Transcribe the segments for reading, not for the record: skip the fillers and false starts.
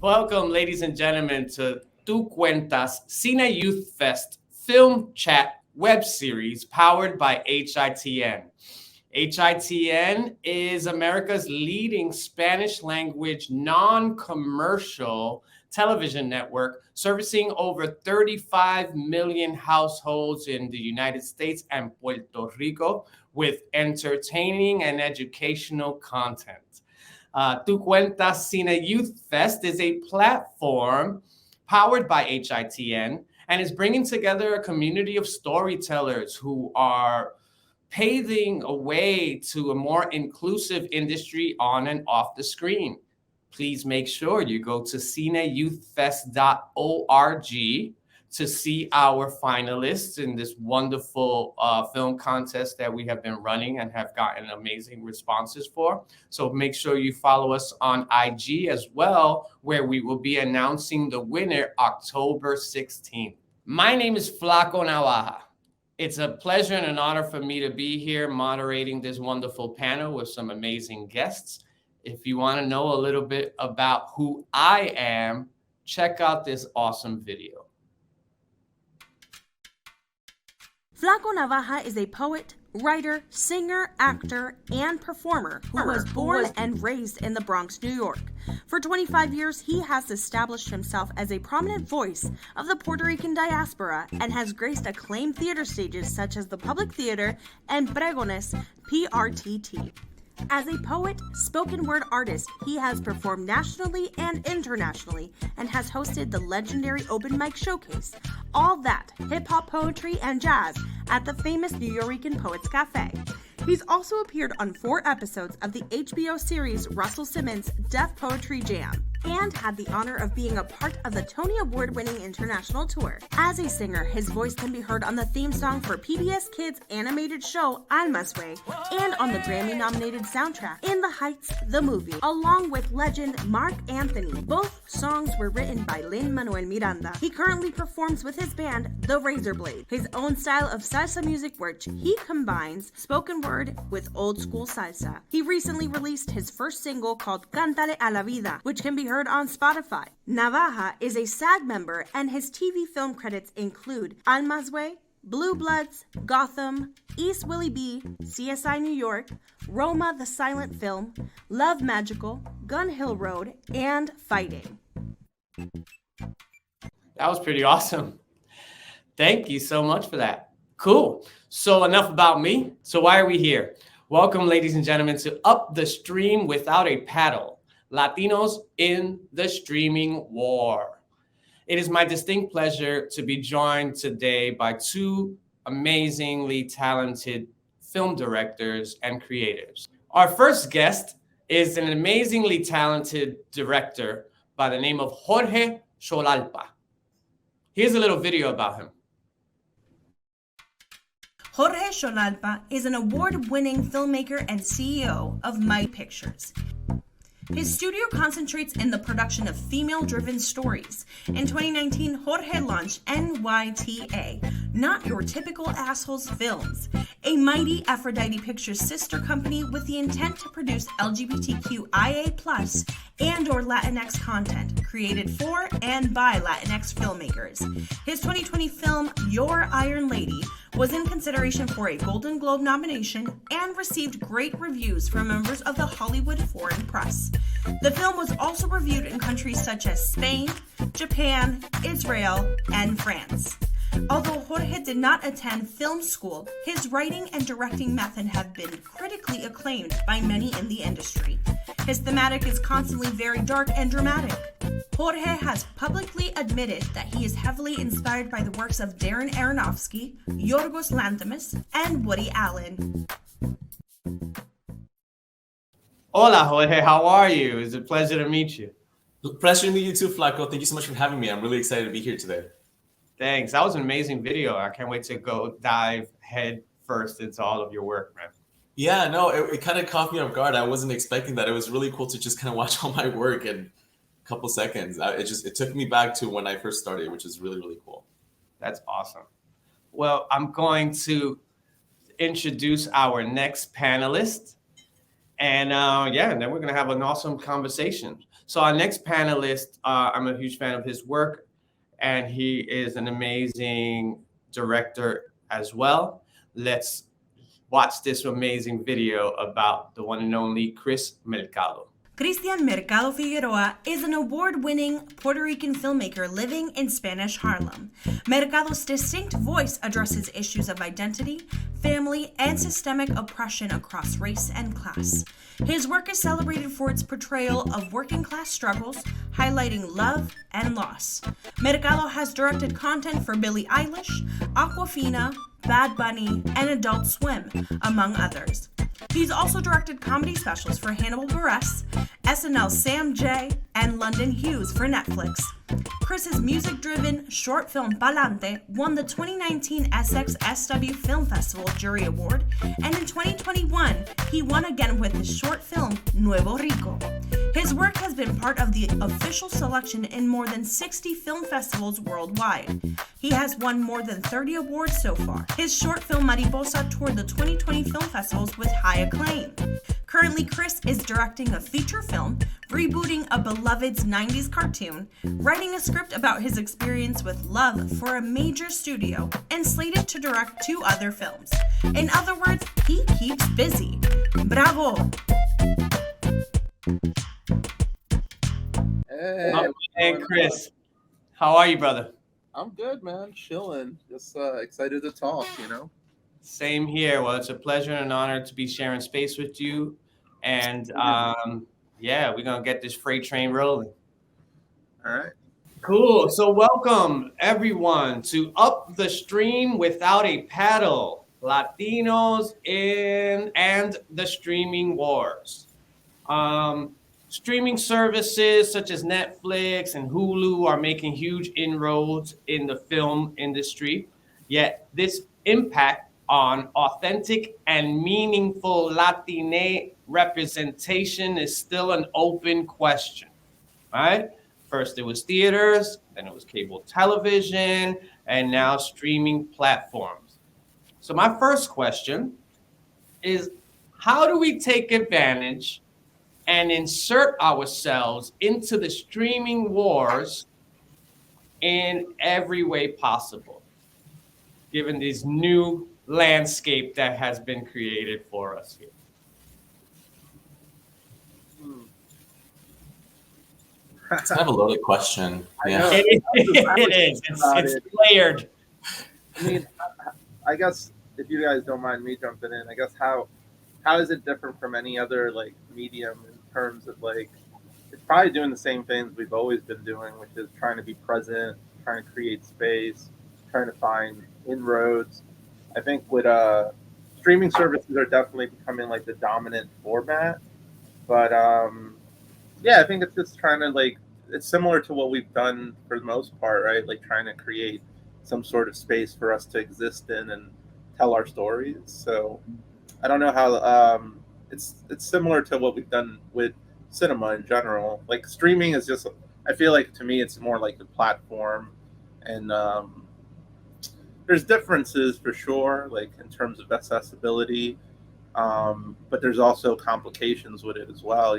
Welcome, ladies and gentlemen, to Tu Cuentas Cine Youth Fest Film Chat web series powered by HITN. HITN is America's leading Spanish language non-commercial television network servicing over 35 million households in the United States and Puerto Rico with entertaining and educational content. Tu Cuentas Cine Youth Fest is a platform powered by HITN and is bringing together a community of storytellers who are paving a way to a more inclusive industry on and off the screen. Please make sure you go to cineyouthfest.org to see our finalists in this wonderful film contest that we have been running and have gotten amazing responses for. So make sure you follow us on IG as well, where we will be announcing the winner October 16th. My name is Flaco Navaja. It's a pleasure and an honor for me to be here moderating this wonderful panel with some amazing guests. If you want to know a little bit about who I am, check out this awesome video. Flaco Navaja is a poet, writer, singer, actor, and performer who was born and raised in the Bronx, New York. For 25 years, he has established himself as a prominent voice of the Puerto Rican diaspora and has graced acclaimed theater stages such as the Public Theater and Pregones PRTT. As a poet, spoken word artist, he has performed nationally and internationally and has hosted the legendary Open Mic Showcase, All That, Hip Hop Poetry and Jazz at the famous New Yorican Poets Cafe. He's also appeared on 4 episodes of the HBO series Russell Simmons' Deaf Poetry Jam and had the honor of being a part of the Tony Award-winning international tour. As a singer, his voice can be heard on the theme song for PBS Kids' animated show Alma's Way and on the Grammy-nominated soundtrack In the Heights, the movie, along with legend Mark Anthony. Both songs were written by Lin-Manuel Miranda. He currently performs with his band, The Razorblade, his own style of salsa music which he combines spoken word with old-school salsa. He recently released his first single called Cántale a la Vida, which can be heard on Spotify. Navaja is a SAG member and his TV film credits include Alma's Way, Blue Bloods, Gotham, East Willie B, CSI New York, Roma the Silent Film, Love Magical, Gun Hill Road, and Fighting. That was pretty awesome. Thank you so much for that. Cool. So enough about me. So why are we here? Welcome, ladies and gentlemen, to Up the Stream Without a Paddle, Latinos in the Streaming War. It is my distinct pleasure to be joined today by 2 amazingly talented film directors and creatives. Our first guest is an amazingly talented director by the name of Jorge Xolalpa. Here's a little video about him. Jorge Xolalpa is an award-winning filmmaker and CEO of My Pictures. His studio concentrates in the production of female-driven stories. In 2019, Jorge launched NYTA, Not Your Typical Assholes Films, a mighty Aphrodite Pictures sister company with the intent to produce LGBTQIA+ and or Latinx content created for and by Latinx filmmakers. His 2020 film, Your Iron Lady, was in consideration for a Golden Globe nomination and received great reviews from members of the Hollywood foreign press. The film was also reviewed in countries such as Spain, Japan, Israel, and France. Although Jorge did not attend film school, his writing and directing method have been critically acclaimed by many in the industry. His thematic is constantly very dark and dramatic. Jorge has publicly admitted that he is heavily inspired by the works of Darren Aronofsky, Yorgos Lanthimos, and Woody Allen. Hola, Jorge. How are you? It's a pleasure to meet you. Pleasure to meet you too, Flaco. Thank you so much for having me. I'm really excited to be here today. Thanks. That was an amazing video. I can't wait to go dive head first into all of your work, man. Yeah, no, it kind of caught me off guard. I wasn't expecting that. It was really cool to just kind of watch all my work in a couple seconds. It took me back to when I first started, which is really, really cool. That's awesome. Well, I'm going to introduce our next panelist. And and then we're going to have an awesome conversation. So our next panelist, I'm a huge fan of his work, and he is an amazing director as well. Let's watch this amazing video about the one and only Mercado. Kristian Mercado Figueroa is an award-winning Puerto Rican filmmaker living in Spanish Harlem. Mercado's distinct voice addresses issues of identity, family, and systemic oppression across race and class. His work is celebrated for its portrayal of working-class struggles, highlighting love and loss. Mercado has directed content for Billie Eilish, Aquafina, Bad Bunny, and Adult Swim, among others. He's also directed comedy specials for Hannibal Buress, SNL's Sam J, and London Hughes for Netflix. Chris's music-driven short film Palante won the 2019 SXSW Film Festival Jury Award, and in 2021, he won again with his short film Nuevo Rico. His work has been part of the official selection in more than 60 film festivals worldwide. He has won more than 30 awards so far. His short film Mariposa toured the 2020 film festivals with high acclaim. Currently, Chris is directing a feature film, rebooting a beloved 90s cartoon, writing a script about his experience with love for a major studio, and slated to direct 2 other films. In other words, he keeps busy. Bravo! Hey, Chris. How are you, brother? I'm good, man. Chilling. Just excited to talk, Same here. Well, it's a pleasure and an honor to be sharing space with you. And we're going to get this freight train rolling. All right. Cool. So welcome, everyone, to Up the Stream Without a Paddle, Latinos and the Streaming Wars. Streaming services such as Netflix and Hulu are making huge inroads in the film industry, yet this impact on authentic and meaningful Latina representation is still an open question, right? First it was theaters, then it was cable television, and now streaming platforms. So my first question is, how do we take advantage and insert ourselves into the streaming wars in every way possible, given this new landscape that has been created for us here? It's kind of a loaded question. Yeah. It is. It's layered. I mean, I guess if you guys don't mind me jumping in, I guess how is it different from any other medium in terms of it's probably doing the same things we've always been doing, which is trying to be present, trying to create space, trying to find inroads. I think with streaming services are definitely becoming the dominant format, but I think it's just trying to it's similar to what we've done for the most part, right? Trying to create some sort of space for us to exist in and tell our stories. So I don't know how it's similar to what we've done with cinema in general. Streaming is just, I feel to me it's more like a platform, and there's differences for sure, in terms of accessibility, but there's also complications with it as well,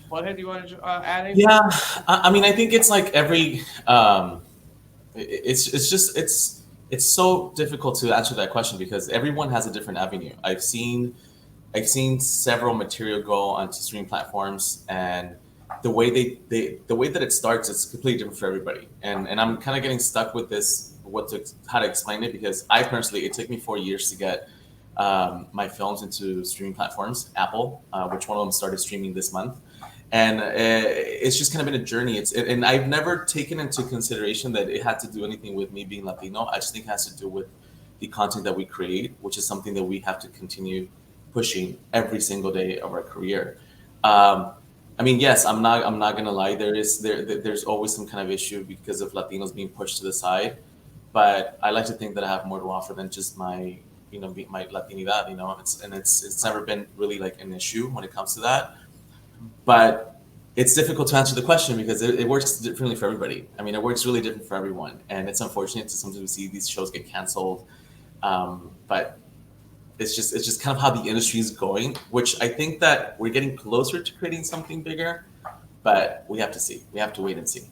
Jorge, do you want to add anything? Yeah, I mean, I think it's like every. It's so difficult to answer that question because everyone has a different avenue. I've seen several material go onto streaming platforms, and the way the way that it starts is completely different for everybody. And I'm kind of getting stuck with this how to explain it, because I personally, it took me 4 years to get my films into streaming platforms. Apple, which one of them started streaming this month, and it's just kind of been a journey. And I've never taken into consideration that it had to do anything with me being Latino. I just think it has to do with the content that we create, which is something that we have to continue pushing every single day of our career. I mean, yes, I'm not gonna lie. There's always some kind of issue because of Latinos being pushed to the side, but I like to think that I have more to offer than just my my Latinidad. It's never been really like an issue when it comes to that. But it's difficult to answer the question because it works differently for everybody. I mean, it works really different for everyone, and it's unfortunate to sometimes we see these shows get canceled. But it's just kind of how the industry is going, which I think that we're getting closer to creating something bigger, but we have to see. We have to wait and see.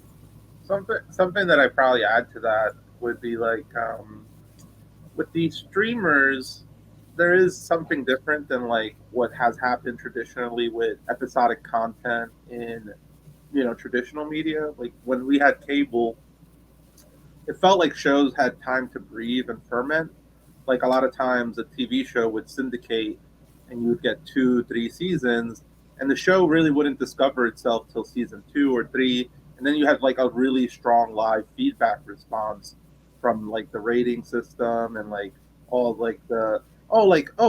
Something that I probably add to that would be like with these streamers, there is something different than like what has happened traditionally with episodic content in traditional media. Like when we had cable, it felt like shows had time to breathe and ferment. Like a lot of times a TV show would syndicate and you would get 2-3 seasons, and the show really wouldn't discover itself till season 2 or 3. And then you had like a really strong live feedback response from like the rating system and like all like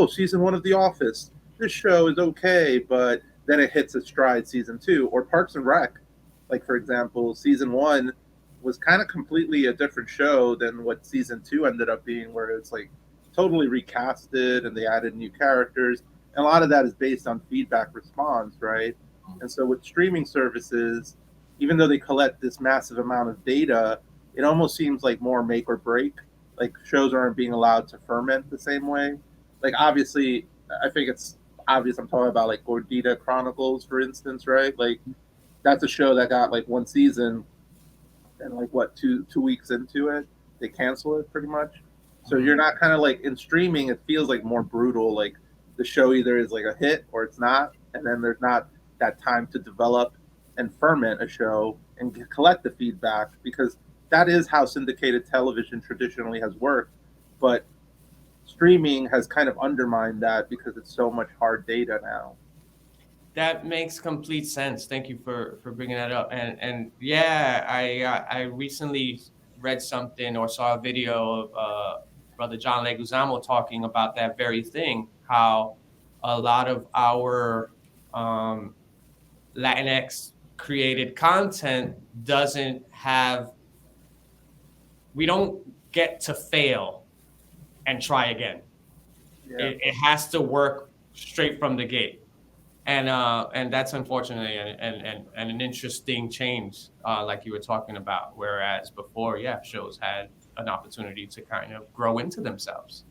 season 1 of The Office, this show is okay, but then it hits its stride season 2. Or Parks and Rec, like for example, season 1 was kind of completely a different show than what season 2 ended up being, where it's like totally recasted and they added new characters. And a lot of that is based on feedback response, right? And so with streaming services, even though they collect this massive amount of data, it almost seems like more make or break. Like shows aren't being allowed to ferment the same way. Like obviously, I think it's obvious I'm talking about like Gordita Chronicles, for instance, right? Like that's a show that got like 1 season, and like what 2 weeks into it, they cancel it pretty much. So you're not kind of like in streaming. It feels like more brutal. Like the show either is like a hit or it's not, and then there's not that time to develop and ferment a show and collect the feedback, because that is how syndicated television traditionally has worked. But streaming has kind of undermined that because it's so much hard data now. That makes complete sense. Thank you for bringing that up. And yeah, I recently read something or saw a video of Brother John Leguizamo talking about that very thing, how a lot of our Latinx created content we don't get to fail and try again. Yeah. It has to work straight from the gate. And that's unfortunately and an interesting change, like you were talking about. Whereas before, shows had an opportunity to kind of grow into themselves.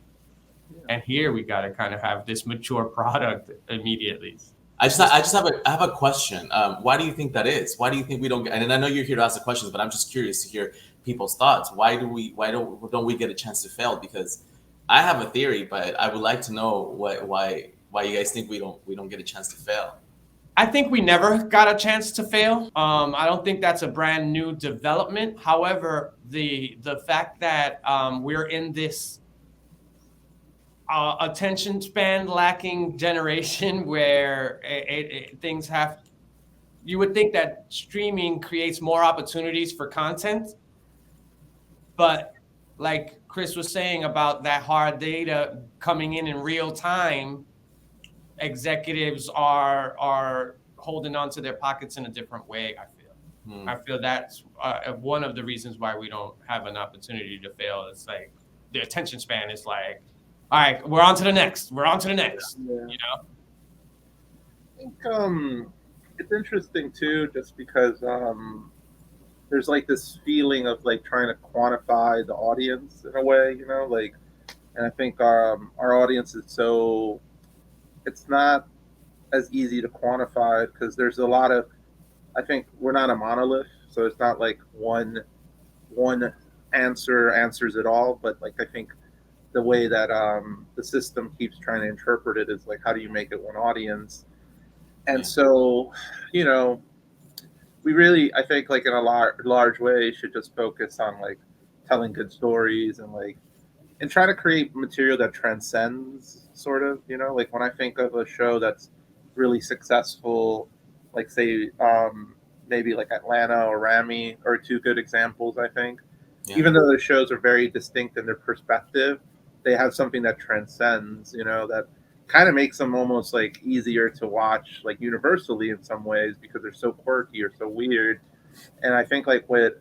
Yeah. And here we got to kind of have this mature product immediately. I have a question. Why do you think that is? Why do you think we don't get? And I know you're here to ask the questions, but I'm just curious to hear people's thoughts. Why don't we get a chance to fail? Because I have a theory, but I would like to know why you guys think we don't get a chance to fail. I think we never got a chance to fail. I don't think that's a brand new development. However, the fact that we're in this attention span lacking generation where things you would think that streaming creates more opportunities for content, but like Chris was saying about that hard data coming in real time, executives are holding on to their pockets in a different way, I feel. I feel that's one of the reasons why we don't have an opportunity to fail. It's like the attention span is like, all right, we're on to the next. Yeah. I think it's interesting too, just because there's like this feeling of like trying to quantify the audience in a way, and I think our audience is it's not as easy to quantify because there's a lot of, I think we're not a monolith, so it's not like one answers it all. But like I think the way that the system keeps trying to interpret it is like, how do you make it one audience? And so, you know, we really, I think, like in a large way, should just focus on like telling good stories and like and try to create material that transcends, sort of. You know, like when I think of a show that's really successful, like say maybe like Atlanta or Rami are two good examples. I think, even though the shows are very distinct in their perspective, they have something that transcends. You know, that kind of makes them almost like easier to watch, like universally in some ways, because they're so quirky or so weird. And I think like with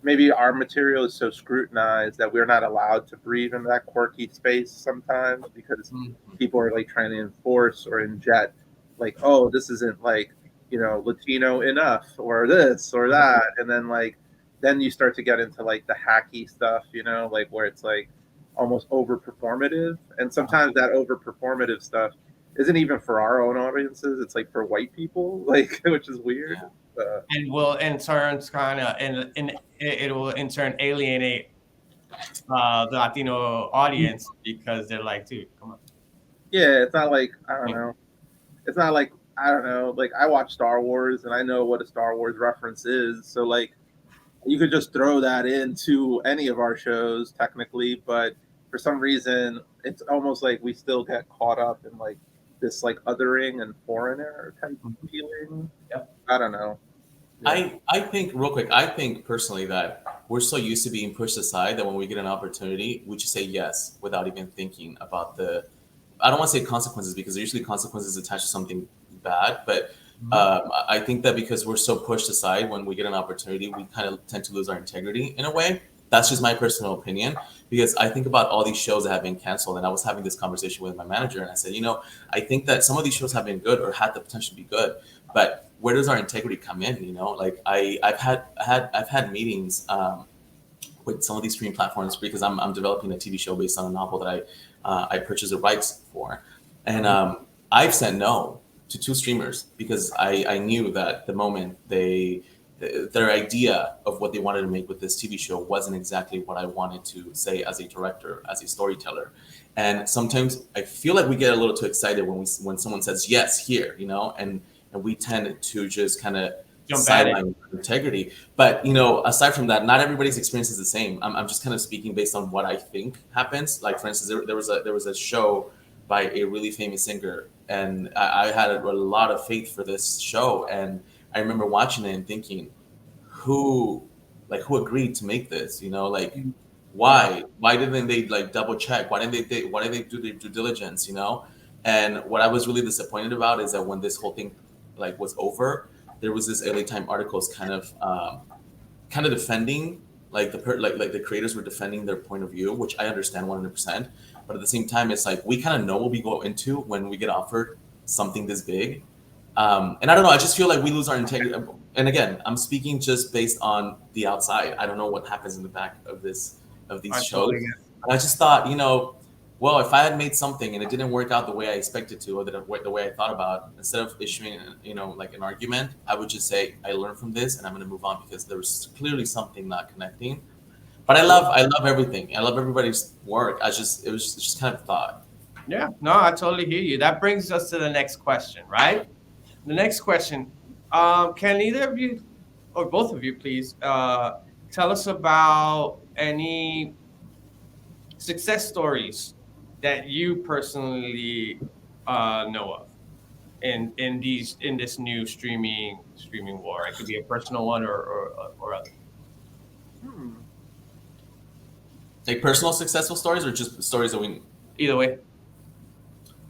maybe our material is so scrutinized that we're not allowed to breathe in that quirky space sometimes because people are like trying to enforce or inject like, oh, this isn't like, you know, Latino enough or this or that. And then like then you start to get into like the hacky stuff, you know, like where it's like almost over performative. And sometimes that over performative stuff isn't even for our own audiences, it's like for white people, like, which is weird. And will in turn kind of and it will in turn alienate the Latino audience because they're like, dude, come on. Yeah, it's not like I don't know. It's not like I don't know. Like I watch Star Wars and I know what a Star Wars reference is. So like you could just throw that into any of our shows technically, but for some reason it's almost like we still get caught up in like this like othering and foreigner type of feeling. I don't know. I think real quick, I think personally that we're so used to being pushed aside that when we get an opportunity, we just say yes without even thinking about I don't want to say consequences because there's usually consequences attached to something bad, but I think that because we're so pushed aside when we get an opportunity, we kind of tend to lose our integrity in a way. That's just my personal opinion, because I think about all these shows that have been canceled, and I was having this conversation with my manager, and I said, you know, I think that some of these shows have been good or had the potential to be good, but where does our integrity come in? You know, like I've had meetings with some of these streaming platforms because I'm developing a TV show based on a novel that I purchased the rights for, and I've said no to 2 streamers because I knew that the moment their idea of what they wanted to make with this TV show wasn't exactly what I wanted to say as a director, as a storyteller. And sometimes I feel like we get a little too excited when someone says yes here, you know, and we tend to just kind of sideline integrity. But, you know, aside from that, not everybody's experience is the same. I'm just kind of speaking based on what I think happens. Like, for instance, there was a show by a really famous singer, and I had a lot of faith for this show. And I remember watching it and thinking, who agreed to make this? You know, like, why didn't they like double check? Why didn't they do their due diligence? You know, and what I was really disappointed about is that when this whole thing like was over, there was this LA Time articles kind of defending like the creators were defending their point of view, which I understand 100%. But at the same time, it's like we kind of know what we go into when we get offered something this big. And I don't know, I just feel like we lose our integrity. And again, I'm speaking just based on the outside. I don't know what happens in the back of these shows. I just thought, you know, well, if I had made something and it didn't work out the way I expected to, or the way I thought about, instead of issuing, you know, like an argument, I would just say, I learned from this and I'm going to move on because there was clearly something not connecting. But I love everything. I love everybody's work. It was just kind of a thought. Yeah, no, I totally hear you. That brings us to the next question, right? The next question, can either of you, or both of you, please, tell us about any success stories that you personally know of in this new streaming war? It could be a personal one or other. Like personal successful stories or just stories that we... Either way. Well,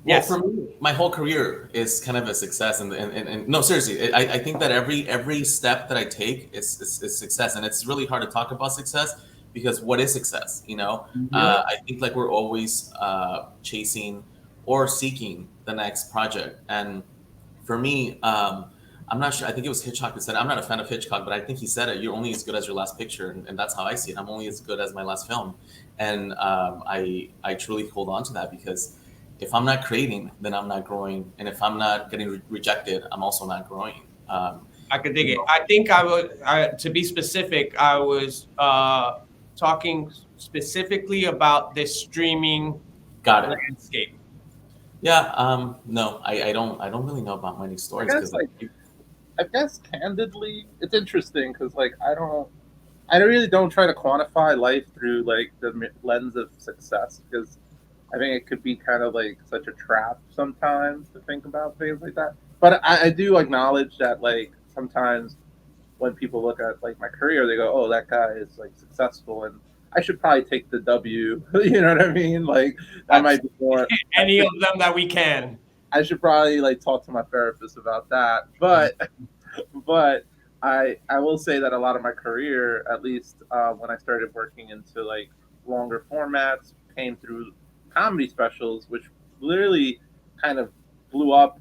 yes. For me, my whole career is kind of a success, and no, seriously, I think that every step that I take is success, and it's really hard to talk about success because what is success? You know, I think like we're always chasing or seeking the next project, and for me, I'm not sure. I think it was Hitchcock that said, I'm not a fan of Hitchcock, but I think he said it. You're only as good as your last picture, and that's how I see it. I'm only as good as my last film, and I truly hold on to that because if I'm not creating, then I'm not growing, and if I'm not getting rejected, I'm also not growing. I could dig it. I think to be specific, I was talking specifically about this streaming Got it. landscape. Yeah. No, I don't really know about many stories because I guess candidly, it's interesting because like I really don't try to quantify life through like the lens of success because I think it could be kind of like such a trap sometimes to think about things like that. But I do acknowledge that like sometimes when people look at like my career, they go, "Oh, that guy is like successful," and I should probably take the W. You know what I mean? Like that might be more any of them that we can. I should probably like talk to my therapist about that. But I will say that a lot of my career, at least when I started working into like longer formats, came through comedy specials, which literally kind of blew up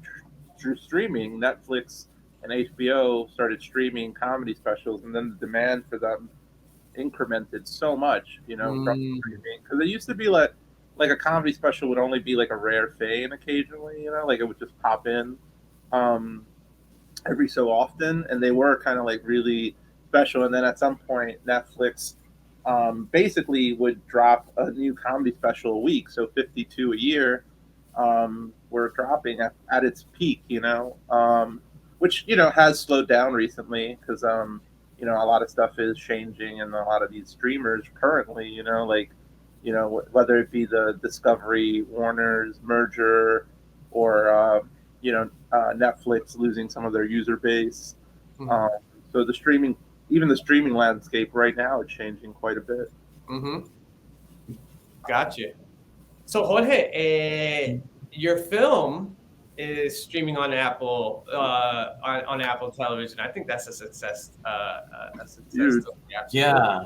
through streaming. Netflix and HBO started streaming comedy specials, and then the demand for them incremented so much, from streaming. Because it used to be like a comedy special would only be like a rare thing occasionally, like it would just pop in every so often, and they were kind of like really special. And then at some point, Netflix basically would drop a new comedy special a week, so 52 a year were dropping at its peak, which has slowed down recently because a lot of stuff is changing, and a lot of these streamers currently, whether it be the Discovery Warner's merger or Netflix losing some of their user base. So the streaming landscape right now is changing quite a bit. Gotcha. So Jorge, your film is streaming on Apple on Apple Television. I think that's a success. Yeah,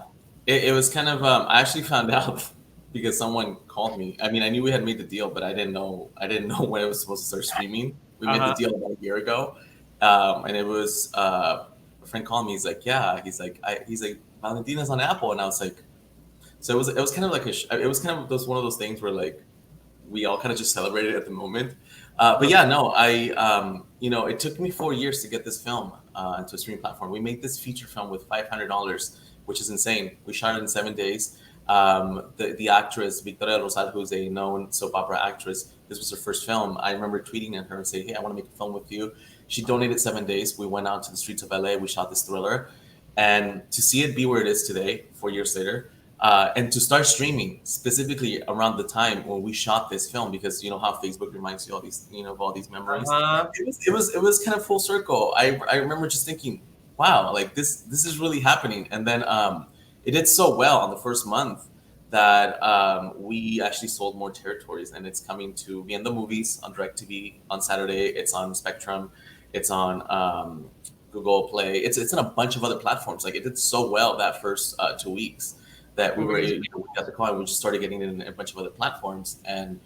it was kind of. I actually found out because someone called me. I mean, I knew we had made the deal, but I didn't know when it was supposed to start streaming. We made the deal about a year ago, and it was a friend called me. He's like, "Yeah," he's like, "Valentina's on Apple," and I was like, so it was kind of like it was kind of one of those things where like we all kind of just celebrated at the moment. But yeah, no, it took me 4 years to get this film into a streaming platform. We made this feature film with $500, which is insane. We shot it in 7 days. The actress Victoria Rosal, who's a known soap opera actress, this was her first film. I remember tweeting at her and saying, "Hey, I want to make a film with you." She donated 7 days. We went out to the streets of LA. We shot this thriller, and to see it be where it is today, 4 years later, and to start streaming specifically around the time when we shot this film, because you know how Facebook reminds you all these, of all these memories. It was kind of full circle. I remember just thinking, wow, like this is really happening. And then it did so well on the first month that we actually sold more territories, and it's coming to be in the movies on DirecTV on Saturday. It's on Spectrum. It's on Google Play. It's in a bunch of other platforms. Like it did so well that first 2 weeks that we got the call, and we just started getting it in a bunch of other platforms. And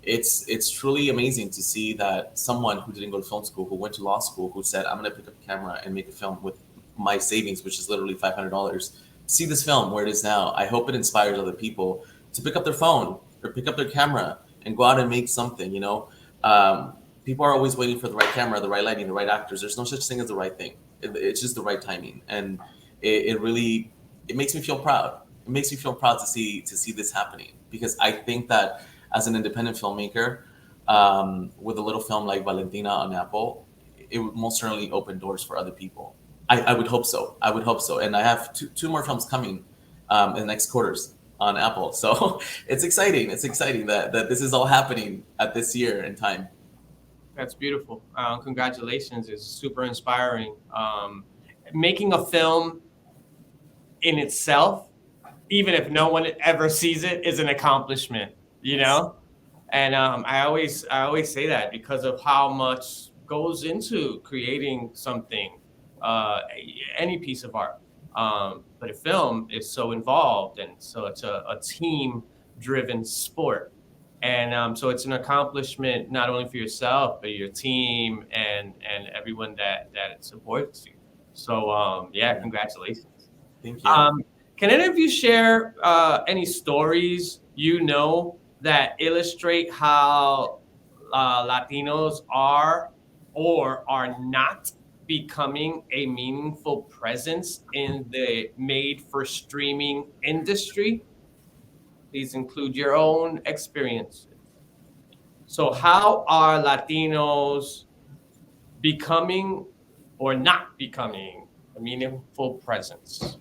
it's truly amazing to see that someone who didn't go to film school, who went to law school, who said, "I'm going to pick up a camera and make a film with my savings," which is literally $500, see this film where it is now. I hope it inspires other people to pick up their phone or pick up their camera and go out and make something. People are always waiting for the right camera, the right lighting, the right actors. There's no such thing as the right thing. It's just the right timing, and it makes me feel proud. It makes me feel proud to see this happening, because I think that as an independent filmmaker, with a little film like Valentina on Apple, it would most certainly open doors for other people. I would hope so. And I have two more films coming in the next quarters on Apple. So it's exciting. It's exciting that this is all happening at this year in time. That's beautiful. Congratulations. It's super inspiring. Making a film in itself, even if no one ever sees it, is an accomplishment, And I always say that because of how much goes into creating something, any piece of art. But a film is so involved, and so it's a team-driven sport. And so it's an accomplishment not only for yourself, but your team and everyone that supports you. So congratulations. Thank you. Can any of you share any stories that illustrate how Latinos are or are not becoming a meaningful presence in the made for streaming industry? Please include your own experiences. So, how are Latinos becoming or not becoming a meaningful presence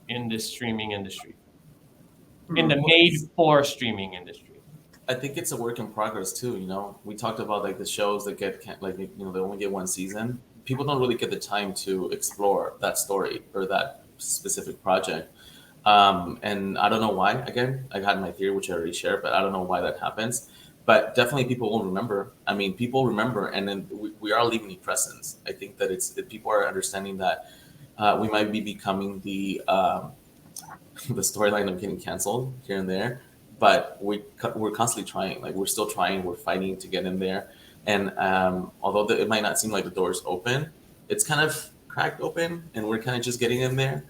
in the streaming industry, in the made for streaming industry? I think it's a work in progress too. We talked about like the shows that get they only get one season. People don't really get the time to explore that story or that specific project. And I don't know why. Again, I had my theory, which I already shared, but I don't know why that happens. But definitely, people will remember. I mean, people remember, and then we are leaving presence. I think that that people are understanding that we might be becoming the storyline of getting canceled here and there, but we're constantly trying. Like we're still trying. We're fighting to get in there. And although it might not seem like the door's open, it's kind of cracked open, and we're kind of just getting in there.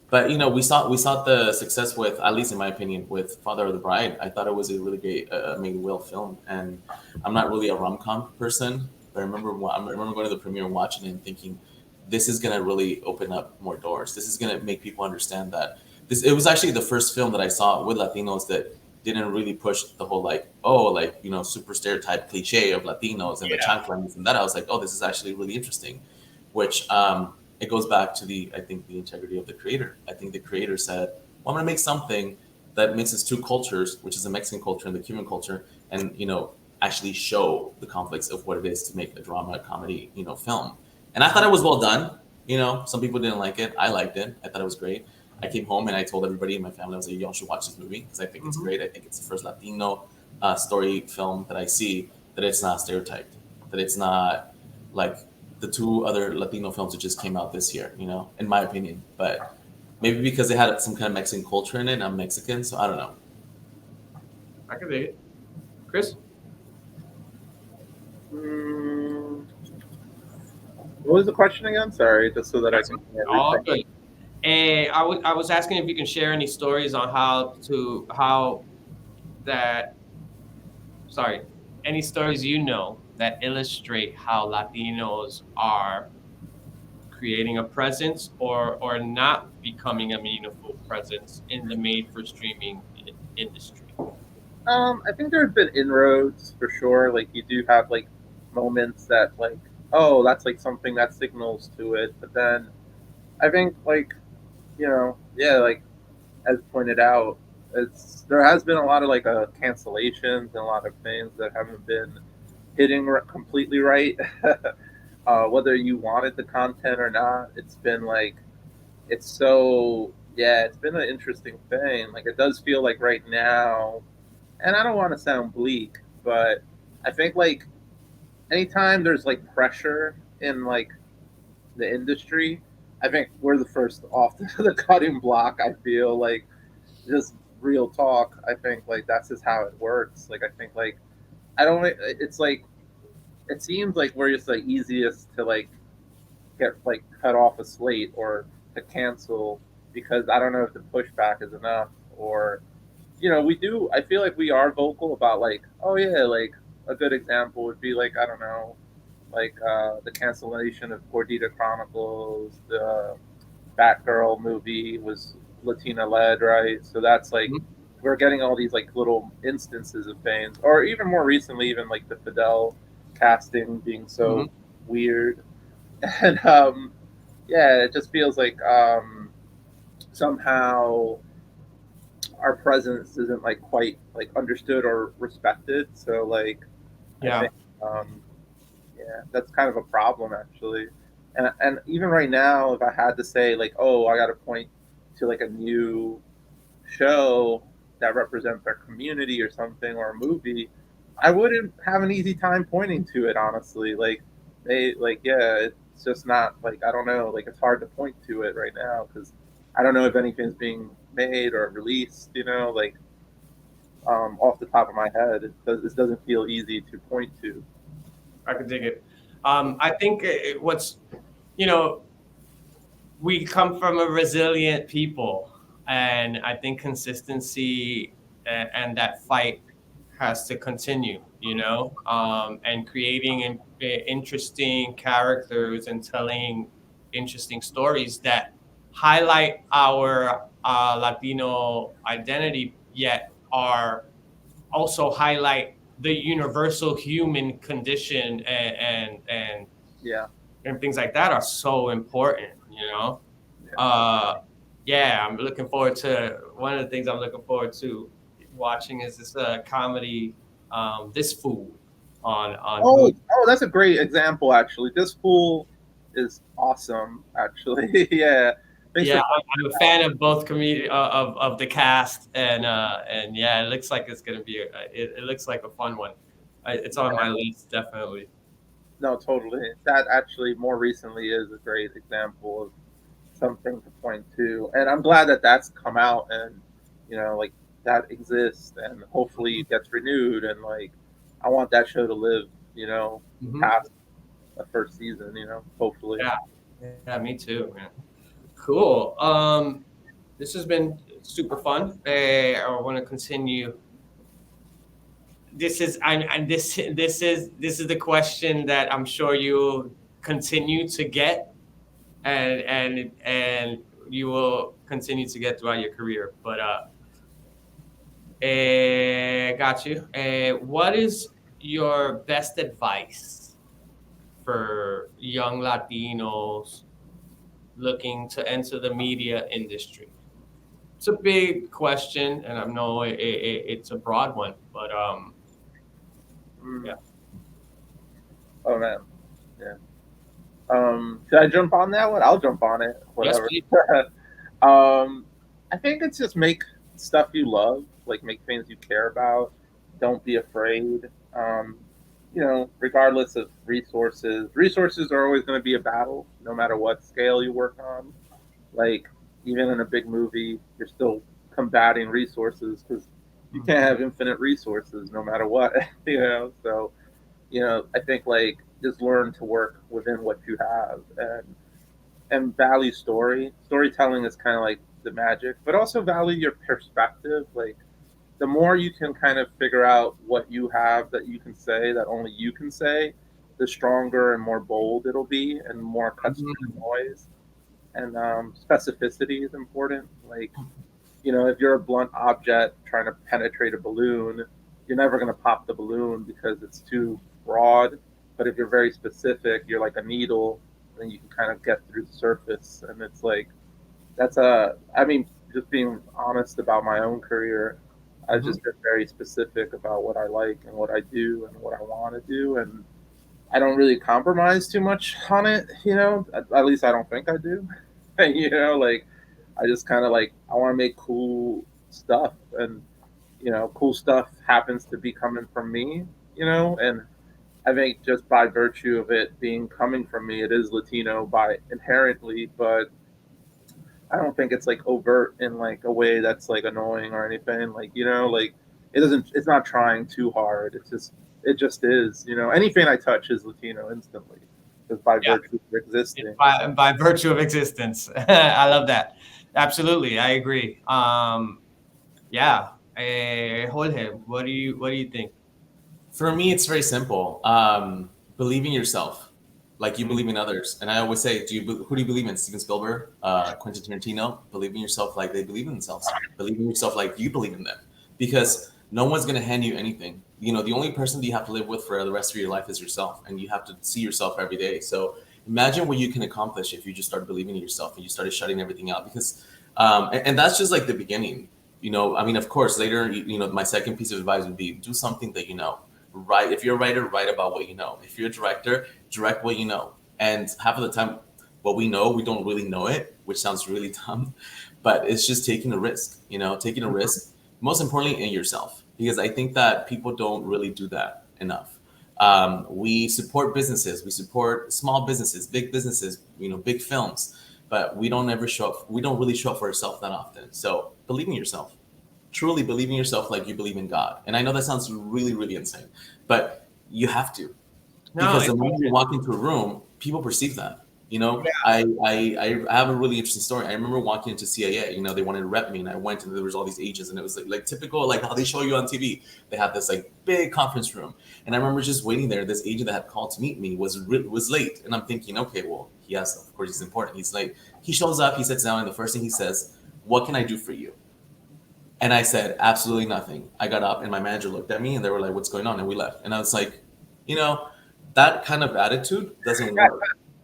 But we saw the success with, at least in my opinion, with Father of the Bride. I thought it was a really great, made well film. And I'm not really a rom-com person, but I remember going to the premiere and watching it and thinking, this is gonna really open up more doors. This is gonna make people understand that it was actually the first film that I saw with Latinos that didn't really push the whole super stereotype cliche of Latinos and the chanclas and that. I was like, oh, this is actually really interesting, which it goes back to the integrity of the creator. I think the creator said, well, I'm going to make something that mixes two cultures, which is the Mexican culture and the Cuban culture, and, actually show the conflicts of what it is to make a drama, comedy, film. And I thought it was well done. Some people didn't like it. I liked it. I thought it was great. I came home and I told everybody in my family, I was like, y'all should watch this movie because I think it's great. I think it's the first Latino story film that I see that it's not stereotyped, that it's not like the two other Latino films that just came out this year, in my opinion. But maybe because they had some kind of Mexican culture in it, and I'm Mexican, so I don't know. I can dig it. Chris? What was the question again? Sorry, just so that I can. All good. And I was asking if you can share any stories on any stories that illustrate how Latinos are creating a presence or not becoming a meaningful presence in the made for streaming industry. I think there have been inroads for sure. Like you do have like moments that like, oh, that's like something that signals to it. But then I think like, like as pointed out, there has been a lot of like cancellations and a lot of things that haven't been hitting completely right. Whether you wanted the content or not, it's been like, it's been an interesting thing. Like it does feel like right now, and I don't want to sound bleak, but I think like anytime there's like pressure in like the industry, I think we're the first off the cutting block. I feel like just real talk. I think like that's just how it works. Like I think like it's like it seems like we're just like easiest to like get like cut off a slate or to cancel because I don't know if the pushback is enough or I feel like we are vocal about like, oh yeah, like a good example would be like, I don't know, like the cancellation of Gordita Chronicles, the Batgirl movie was Latina led, right? So that's like we're getting all these like little instances of things, or even more recently, even like the Fidel casting being so weird, and it just feels like somehow our presence isn't like quite like understood or respected. So like, I think, that's kind of a problem actually. And even right now, if I had to say like, oh, I got to point to like a new show that represents our community or something or a movie, I wouldn't have an easy time pointing to it, honestly. Like it's just not like, I don't know, like it's hard to point to it right now because I don't know if anything's being made or released, like off the top of my head. This doesn't feel easy to point to. I can dig it. I think we come from a resilient people, and I think consistency and that fight has to continue, and creating interesting characters and telling interesting stories that highlight our Latino identity, yet are also highlight the universal human condition and Yeah. and things like that are so important, yeah, I'm looking forward to one of the things I'm looking forward to watching is this comedy, This Fool on Oh, Hulu. that's a great example. Actually, this fool is awesome. Actually, yeah. Thanks Yeah, for. I'm a fan of both of the cast, and yeah, it looks like it's gonna be it looks like a fun one. It's on my list definitely. No, totally. That actually more recently is a great example of something to point to, and I'm glad that that's come out and like that exists, and hopefully it gets renewed, and like I want that show to live, Mhm. past the first season, hopefully. Yeah, me too, man. Cool. This has been super fun. I want to continue. This is and this is the question that I'm sure you'll continue to get, and you will continue to get throughout your career. But got you. What is your best advice for young Latinos looking to enter the media industry? It's a big question, and I know it's a broad one, but Mm. yeah. Oh man, yeah. Should I jump on that one? I'll jump on it. Yes, Whatever. please. I think it's just make stuff you love, like make things you care about. Don't be afraid. Regardless of resources, resources are always going to be a battle, no matter what scale you work on. Like even in a big movie, you're still combating resources because you can't have infinite resources, no matter what. So I think like just learn to work within what you have and value storytelling is kind of like the magic, but also value your perspective. Like the more you can kind of figure out what you have that you can say that only you can say, the stronger and more bold it'll be and more cuts through the noise. And specificity is important. Like if you're a blunt object trying to penetrate a balloon, you're never going to pop the balloon because it's too broad. But if you're very specific, you're like a needle, and you can kind of get through the surface. And it's like just being honest about my own career, I've just been very specific about what I like and what I do and what I want to do, and I don't really compromise too much on it. At least I don't think I do. Like I just kind of like I want to make cool stuff, and cool stuff happens to be coming from me. And I think just by virtue of it being coming from me, it is Latino by inherently, but I don't think it's like overt in like a way that's like annoying or anything. Like like it's not trying too hard. It just is. Anything I touch is Latino instantly, just by virtue of existing. By virtue of existence. I love that. Absolutely, I agree. Yeah. Jorge, what do you think? For me, it's very simple. Believe in yourself, like you believe in others. And I always say, who do you believe in? Steven Spielberg, Quentin Tarantino. Believe in yourself like they believe in themselves. Believe in yourself like you believe in them, because no one's going to hand you anything. The only person that you have to live with for the rest of your life is yourself, and you have to see yourself every day. So imagine what you can accomplish if you just start believing in yourself and you started shutting everything out. Because, and that's just like the beginning. Of course, later, my second piece of advice would be do something that you know. Write. If you're a writer, write about what you know. If you're a director, direct what you know. And half of the time, what we know, we don't really know it, which sounds really dumb, but it's just taking a risk, taking a risk, most importantly in yourself, because I think that people don't really do that enough. We support businesses, we support small businesses, big businesses, big films, but we don't really show up for ourselves that often. So believe in yourself. Truly believe in yourself like you believe in God. And I know that sounds really, really insane, but you have to. Because the moment you walk into a room, people perceive that. You know, I have a really interesting story. I remember walking into CIA, you know, they wanted to rep me, and I went, and there was all these agents, and it was like typical, like how they show you on TV. They had this like big conference room, and I remember just waiting there. This agent that had called to meet me was late, and I'm thinking, okay, well, he has, of course, he's important. He's late. He shows up, he sits down, and the first thing he says, "What can I do for you?" And I said, "Absolutely nothing." I got up, and my manager looked at me, and they were like, "What's going on?" And we left. And I was like, you know, that kind of attitude doesn't work.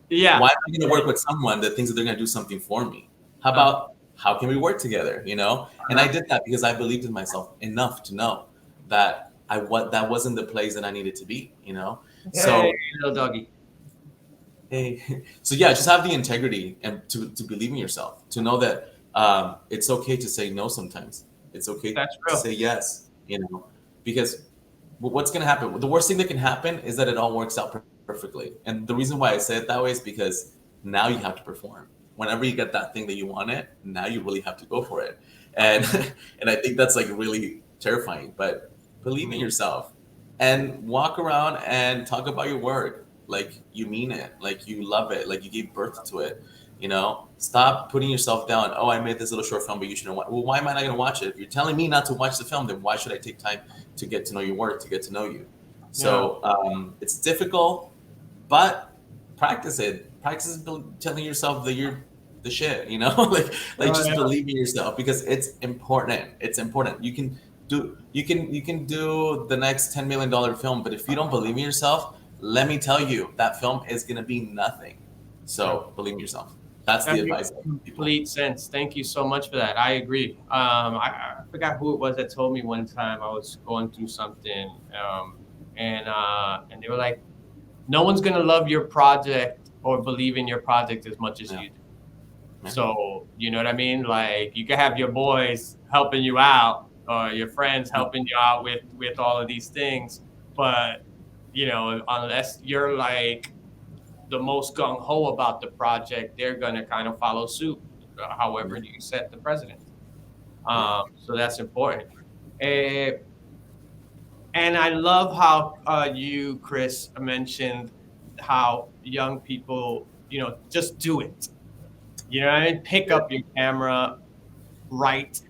Yeah. Why am I going to work with someone that thinks that they're going to do something for me? How about how can we work together? You know, and I did that because I believed in myself enough to know that that wasn't the place that I needed to be. You know, so little doggy. Hey, so yeah, just have the integrity and to believe in yourself. To know that it's okay to say no sometimes. It's okay to say yes. You know, because what's going to happen? The worst thing that can happen is that it all works out perfectly. And the reason why I say it that way is because now you have to perform. Whenever you get that thing that you wanted, now you really have to go for it. And and I think that's like really terrifying. But believe in yourself and walk around and talk about your work like you mean it, like you love it, like you gave birth to it. You know, stop putting yourself down. Oh, I made this little short film, but you shouldn't watch. Well, why am I not going to watch it? If you're telling me not to watch the film, then why should I take time to get to know your work, to get to know you? So it's difficult, but practice it. Practice telling yourself that you're the shit. You know, like just believe in yourself because it's important. It's important. You can do the next $10 million film, but if you don't believe in yourself, let me tell you, that film is going to be nothing. So believe in yourself. That's the advice. That makes complete sense. Thank you so much for that. I agree. I forgot who it was that told me one time I was going through something, and they were like, "No one's gonna love your project or believe in your project as much as you do." Yeah. So you know what I mean? Like you can have your boys helping you out or your friends helping you out with all of these things, but you know, unless you're like the most gung-ho about the project, they're going to kind of follow suit, however you set the precedent. So that's important. And I love how you, Chris, mentioned how young people, you know, just do it. You know what I mean? Pick up your camera, write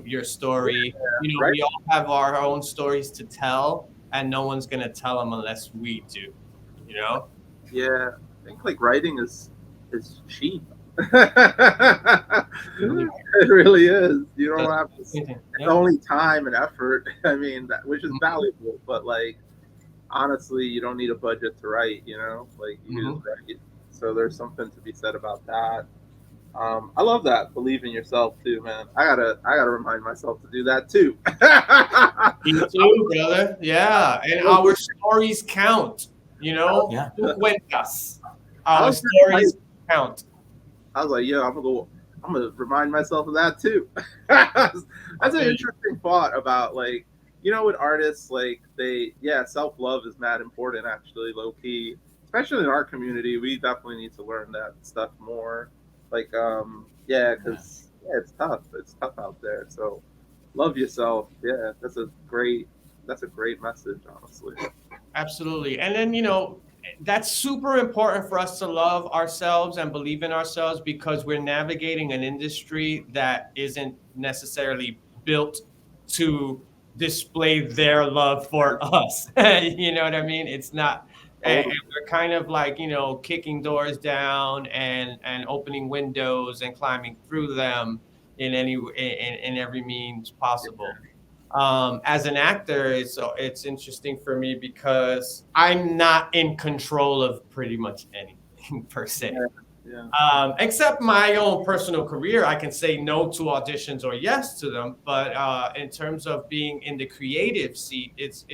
your story. You know, we all have our own stories to tell, and no one's going to tell them unless we do, you know? Yeah, I think like writing is cheap. It really is. You don't have to. It's only time and effort. I mean, which is valuable, but like honestly, you don't need a budget to write. You know, like you just write. So there's something to be said about that. I love that. Believe in yourself too, man. I gotta remind myself to do that too. Me too, brother. Yeah, and our stories count. You know, cuentas. Our stories count. I was like, I'm gonna remind myself of that too. That's an interesting thought about like, you know, with artists, like self-love is mad important actually, low key. Especially in our community, we definitely need to learn that stuff more. Like, because it's tough. It's tough out there. So, love yourself. Yeah, that's a great message, honestly. Absolutely. And then, you know, that's super important for us to love ourselves and believe in ourselves because we're navigating an industry that isn't necessarily built to display their love for us. You know what I mean? It's not. And we're kind of like, you know, kicking doors down and opening windows and climbing through them in every means possible. As an actor, it's interesting for me because I'm not in control of pretty much anything per se. Except my own personal career, I can say no to auditions or yes to them. But in terms of being in the creative seat, it's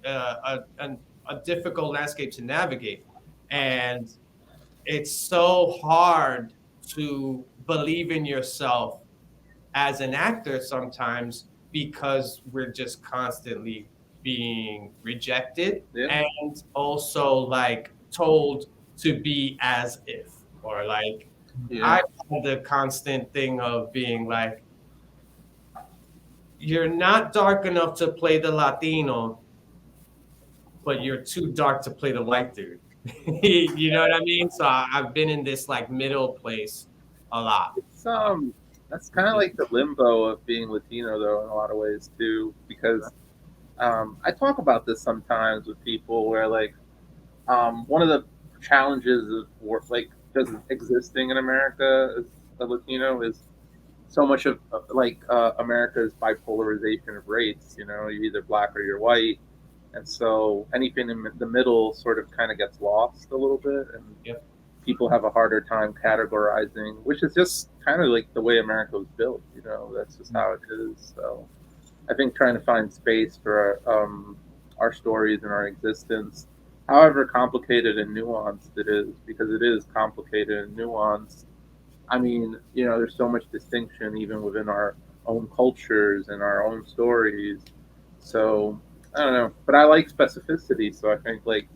a difficult landscape to navigate. And it's so hard to believe in yourself as an actor sometimes because we're just constantly being rejected and also like told to be as if, or like I have the constant thing of being like, you're not dark enough to play the Latino, but you're too dark to play the white dude. You know what I mean? So I've been in this like middle place a lot. It's that's kind of like the limbo of being Latino, though, in a lot of ways too, because I talk about this sometimes with people where like one of the challenges of work, like just existing in America as a Latino is so much of America's bipolarization of race. You know, you're either black or you're white, and so anything in the middle sort of kind of gets lost a little bit, and Yep. people have a harder time categorizing, which is just kind of like the way America was built. You know, that's just how it is. So I think trying to find space for our stories and our existence, however complicated and nuanced it is, because it is complicated and nuanced. I mean, you know, there's so much distinction even within our own cultures and our own stories. So I don't know, but I like specificity, so I think like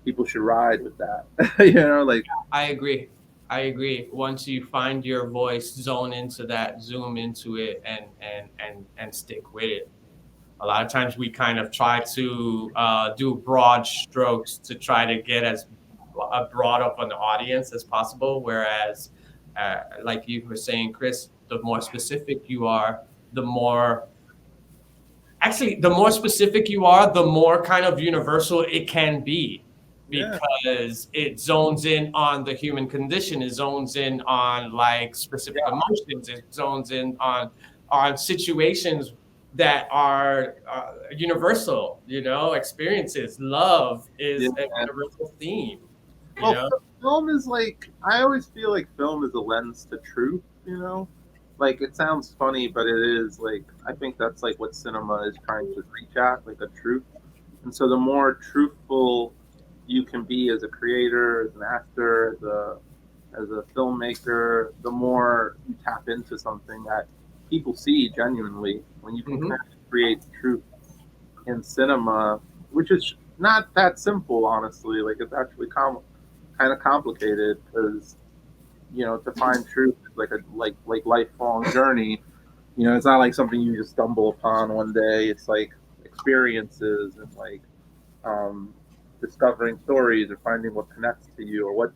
people should ride with that. You know, like I agree. I agree. Once you find your voice, zone into that, zoom into it, and stick with it. A lot of times we kind of try to do broad strokes to try to get as broad of an audience as possible. Whereas, like you were saying, Chris, the more specific you are, the more the more specific you are, the more kind of universal it can be, yeah, because it zones in on the human condition, it zones in on like specific yeah, emotions, it zones in on situations that are universal, you know, experiences. Love is a yeah. universal theme, you Well, know. film is like I always feel like film is a lens to truth. You know, like it sounds funny, but it is like I think that's like what cinema is trying to reach at, like a truth. And so the more truthful you can be as a creator, as an actor, as a filmmaker, the more you tap into something that people see genuinely. When you can Hmm. create truth in cinema, which is not that simple, honestly. Like it's actually kind of complicated because you know to find truth is like a like lifelong journey. You know, it's not like something you just stumble upon one day. It's like experiences and like um, discovering stories or finding what connects to you or what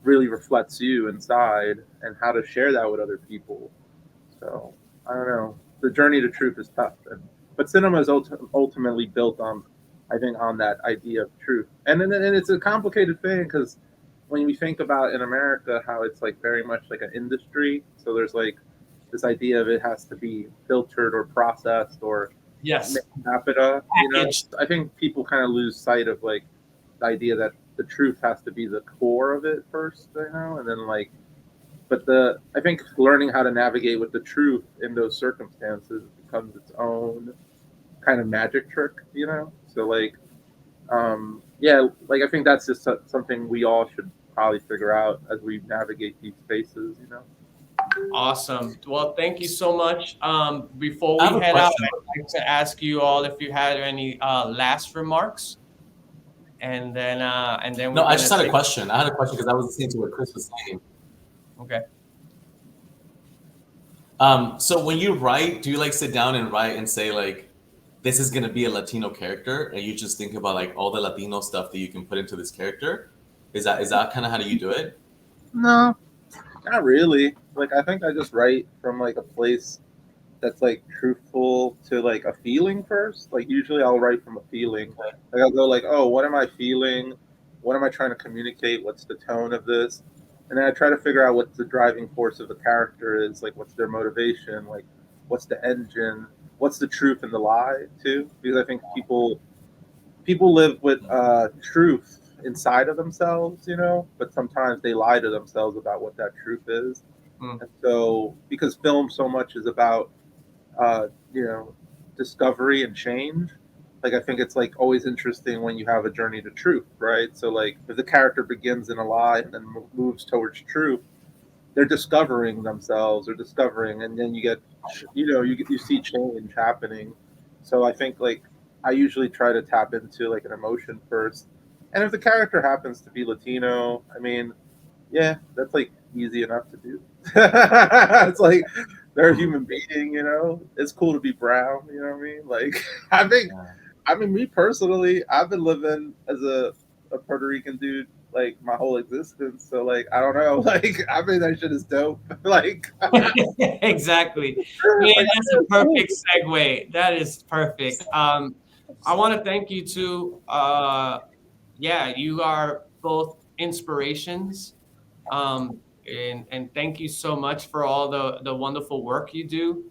really reflects you inside and how to share that with other people. So I don't know. The journey to truth is tough, but cinema is ultimately built on, I think, on that idea of truth. And it's a complicated thing because when we think about in America how it's like very much like an industry. So there's like this idea of it has to be filtered or processed or Yes. capita. You know, Packaged. I think people kind of lose sight of like the idea that the truth has to be the core of it first. You know, and then like but the I think learning how to navigate with the truth in those circumstances becomes its own kind of magic trick, you know. So like, yeah, like I think that's just something we all should probably figure out as we navigate these spaces, you know. Awesome. Well, thank you so much. Before I we have a head out, question. I'd like to ask you all if you had any last remarks, and then No, we're I just gonna had a take. question. I had a question because I was listening to what Chris was saying. Okay. So when you write, do you like sit down and write and say like, this is gonna be a Latino character, and you just think about like all the Latino stuff that you can put into this character? Is that kind of how do you do it? No, not really. Like I think I just write from like a place that's like truthful to like a feeling first. Like usually I'll write from a feeling. Like I'll go like, oh, what am I feeling? What am I trying to communicate? What's the tone of this? And then I try to figure out what the driving force of the character is. Like what's their motivation? Like what's the engine? What's the truth and the lie too? Because I think people live with truth inside of themselves, you know, but sometimes they lie to themselves about what that truth is. Mm. And so because film so much is about you know, discovery and change. Like I think it's like always interesting when you have a journey to truth, right? So like if the character begins in a lie and then moves towards truth, they're discovering themselves or discovering, and then you get, you know, you see change happening. So I think like I usually try to tap into like an emotion first, and if the character happens to be Latino, I mean, yeah, that's like easy enough to do. It's like they're a human being, you know. It's cool to be brown, you know what I mean? Like I think Yeah. I mean me personally, I've been living as a Puerto Rican dude like my whole existence. So like I don't know. Like I think that shit is dope. like Exactly. Man, that's a perfect segue. That is perfect. I want to thank you too. Yeah, you are both inspirations. And thank you so much for all the wonderful work you do.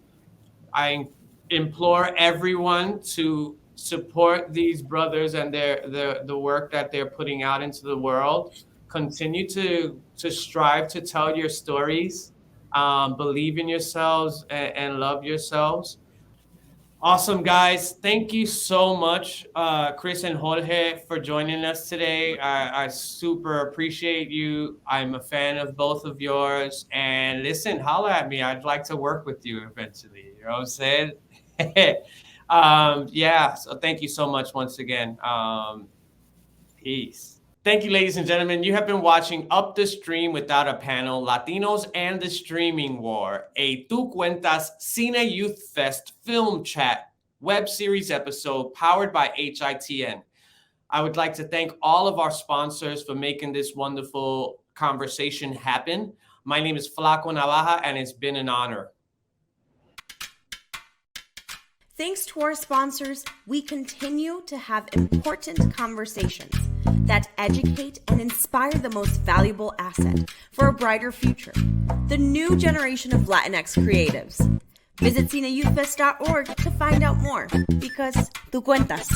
I implore everyone to support these brothers and the work that they're putting out into the world. Continue to strive to tell your stories, believe in yourselves, and love yourselves. Awesome, guys. Thank you so much, Chris and Jorge, for joining us today. I super appreciate you. I'm a fan of both of yours. And listen, holla at me. I'd like to work with you eventually. You know what I'm saying? Yeah, so thank you so much once again. Peace. Thank you, ladies and gentlemen. You have been watching Up the Stream Without a Panel, Latinos and the Streaming War, a Tu Cuentas Cine Youth Fest film chat web series episode powered by HITN. I would like to thank all of our sponsors for making this wonderful conversation happen. My name is Flaco Navaja, and it's been an honor. Thanks to our sponsors, we continue to have important conversations that educate and inspire the most valuable asset for a brighter future, the new generation of Latinx creatives. Visit cineyouthfest.org to find out more, because tu cuentas.